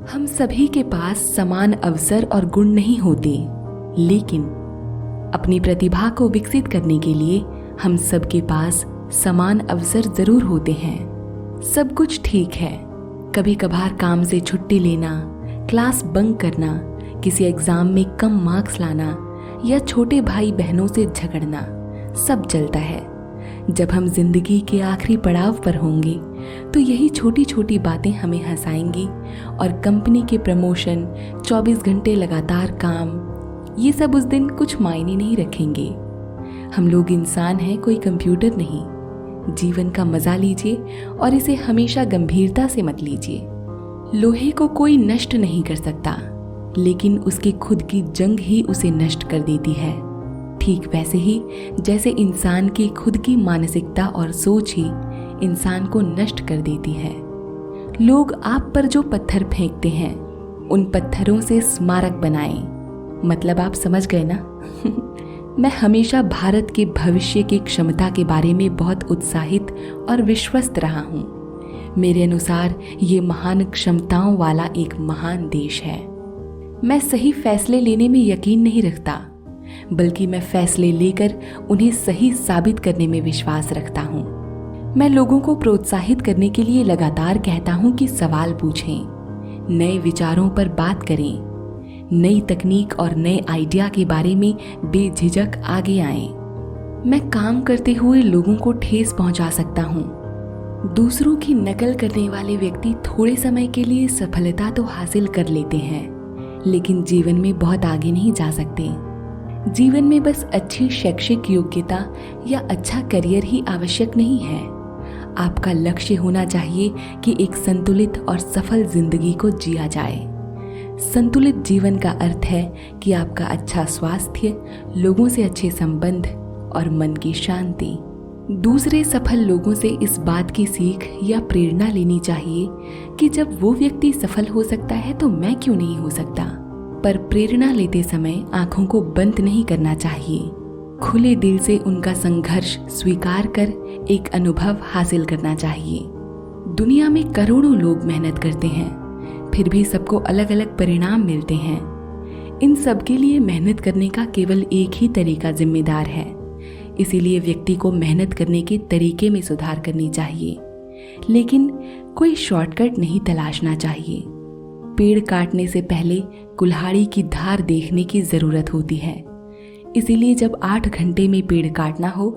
हम सभी के पास समान अवसर और गुण नहीं होते, लेकिन अपनी प्रतिभा को विकसित करने के लिए हम सबके पास समान अवसर जरूर होते हैं। सब कुछ ठीक है, कभी कभार काम से छुट्टी लेना, क्लास बंक करना, किसी एग्जाम में कम मार्क्स लाना या छोटे भाई बहनों से झगड़ना, सब चलता है। जब हम जिंदगी के आखिरी पड़ाव पर होंगे तो यही छोटी छोटी बातें हमें हंसाएंगी और कंपनी के प्रमोशन, 24 घंटे लगातार काम, ये सब उस दिन कुछ मायने नहीं रखेंगे। हम लोग इंसान हैं, कोई कंप्यूटर नहीं। जीवन का मजा लीजिए और इसे हमेशा गंभीरता से मत लीजिए। लोहे को कोई नष्ट नहीं कर सकता, लेकिन उसकी खुद की जंग ही उसे नष्ट कर देती है। ठीक वैसे ही जैसे इंसान की खुद की मानसिकता और सोच ही इंसान को नष्ट कर देती है। लोग आप पर जो पत्थर फेंकते हैं, उन पत्थरों से स्मारक बनाएं। मतलब आप समझ गए ना? मैं हमेशा भारत के भविष्य की क्षमता के बारे में बहुत उत्साहित और विश्वस्त रहा हूँ। मेरे अनुसार ये महान क्षमताओं वाला एक महान देश है। मैं सही फैसले लेने में यकीन नहीं रखता, बल्कि मैं फैसले लेकर उन्हें सही साबित करने में विश्वास रखता हूँ। मैं लोगों को प्रोत्साहित करने के लिए लगातार कहता हूँ कि सवाल पूछें, नए विचारों पर बात करें, नई तकनीक और नए आइडिया के बारे में बेझिझक आगे आएं। मैं काम करते हुए लोगों को ठेस पहुंचा सकता हूँ। दूसरों की नकल करने वाले व्यक्ति थोड़े समय के लिए सफलता तो हासिल कर लेते हैं, लेकिन जीवन में बहुत आगे नहीं जा सकते। जीवन में बस अच्छी शैक्षिक योग्यता या अच्छा करियर ही आवश्यक नहीं है। आपका लक्ष्य होना चाहिए कि एक संतुलित और सफल जिंदगी को जिया जाए। संतुलित जीवन का अर्थ है कि आपका अच्छा स्वास्थ्य, लोगों से अच्छे संबंध और मन की शांति। दूसरे सफल लोगों से इस बात की सीख या प्रेरणा लेनी चाहिए कि जब वो व्यक्ति सफल हो सकता है तो मैं क्यों नहीं हो सकता। पर प्रेरणा लेते समय आंखों को बंद नहीं करना चाहिए। खुले दिल से उनका संघर्ष स्वीकार कर एक अनुभव हासिल करना चाहिए। दुनिया में करोड़ों लोग मेहनत करते हैं, फिर भी सबको अलग अलग परिणाम मिलते हैं। इन सब के लिए मेहनत करने का केवल एक ही तरीका जिम्मेदार है। इसीलिए व्यक्ति को मेहनत करने के तरीके में सुधार करनी चाहिए, लेकिन कोई शॉर्टकट नहीं तलाशना चाहिए। पेड़ काटने से पहले कुल्हाड़ी की धार देखने की जरूरत होती है। इसीलिए जब 8 घंटे में पेड़ काटना हो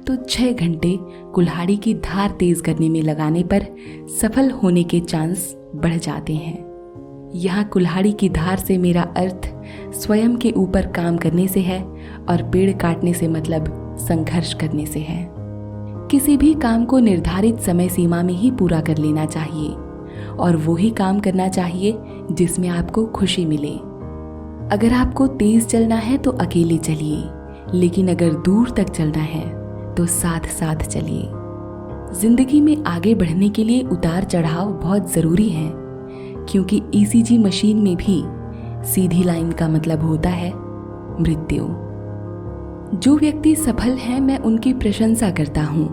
तो 6 घंटे कुल्हाड़ी की धार तेज करने में लगाने पर सफल होने के चांस बढ़ जाते हैं। यहाँ कुल्हाड़ी की धार से मेरा अर्थ स्वयं के ऊपर काम करने से है और पेड़ काटने से मतलब संघर्ष करने से है। किसी भी काम को निर्धारित समय सीमा में ही पूरा कर लेना चाहिए और वो ही काम करना चाहिए जिसमें आपको खुशी मिले। अगर आपको तेज चलना है तो अकेले चलिए, लेकिन अगर दूर तक चलना है तो साथ साथ चलिए। जिंदगी में आगे बढ़ने के लिए उतार चढ़ाव बहुत जरूरी है, क्योंकि ईसीजी मशीन में भी सीधी लाइन का मतलब होता है मृत्यु। जो व्यक्ति सफल है मैं उनकी प्रशंसा करता हूँ,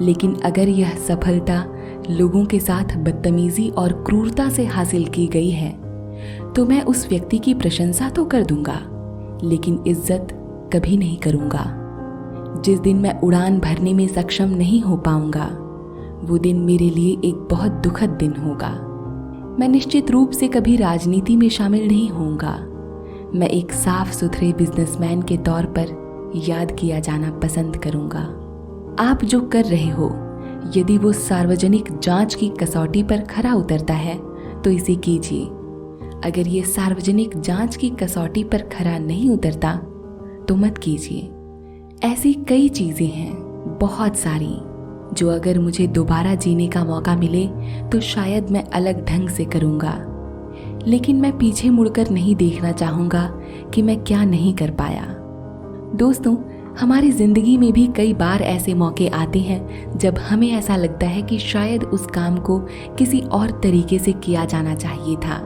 लेकिन अगर यह सफलता लोगों के साथ बदतमीजी और क्रूरता से हासिल की गई है तो मैं उस व्यक्ति की प्रशंसा तो कर दूंगा, लेकिन इज्जत कभी नहीं करूंगा। जिस दिन मैं उड़ान भरने में सक्षम नहीं हो पाऊंगा, वो दिन मेरे लिए एक बहुत दुखद दिन होगा। मैं निश्चित रूप से कभी राजनीति में शामिल नहीं होऊंगा। मैं एक साफ सुथरे बिजनेसमैन के तौर पर याद किया जाना पसंद करूंगा। आप जो कर रहे हो, यदि वो सार्वजनिक जांच की कसौटी पर खरा उतरता है तो इसे कीजिए। अगर ये सार्वजनिक जांच की कसौटी पर खरा नहीं उतरता तो मत कीजिए। ऐसी कई चीजें हैं, बहुत सारी, जो अगर मुझे दोबारा जीने का मौका मिले तो शायद मैं अलग ढंग से करूंगा। लेकिन मैं पीछे मुड़कर नहीं देखना चाहूंगा कि मैं क्या नहीं कर पाया। दोस्तों, हमारी जिंदगी में भी कई बार ऐसे मौके आते हैं जब हमें ऐसा लगता है कि शायद उस काम को किसी और तरीके से किया जाना चाहिए था।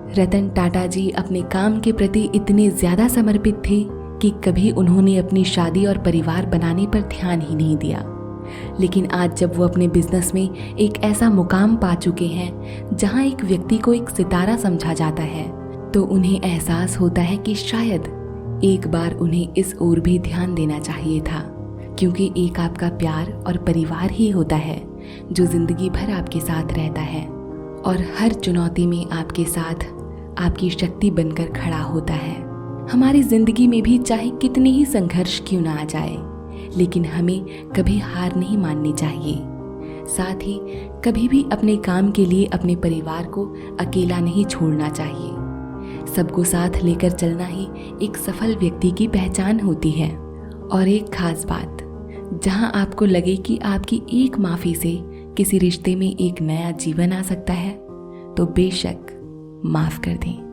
रतन टाटा जी अपने काम के प्रति इतने ज्यादा समर्पित थे कि कभी उन्होंने अपनी शादी और परिवार बनाने पर ध्यान ही नहीं दिया। लेकिन आज जब वो अपने बिजनेस में एक ऐसा मुकाम पा चुके हैं जहां एक व्यक्ति को एक सितारा समझा जाता है, तो उन्हें एहसास होता है कि शायद एक बार उन्हें इस ओर भी ध्यान देना चाहिए था, क्योंकि एक आपका प्यार और परिवार ही होता है जो जिंदगी भर आपके साथ रहता है और हर चुनौती में आपके साथ आपकी शक्ति बनकर खड़ा होता है। हमारी जिंदगी में भी चाहे कितने ही संघर्ष क्यों ना आ जाए, लेकिन हमें कभी हार नहीं माननी चाहिए। साथ ही कभी भी अपने काम के लिए अपने परिवार को अकेला नहीं छोड़ना चाहिए। सबको साथ लेकर चलना ही एक सफल व्यक्ति की पहचान होती है। और एक खास बात, जहां आपको लगे कि आपकी एक माफी से किसी रिश्ते में एक नया जीवन आ सकता है, तो बेशक माफ कर दें।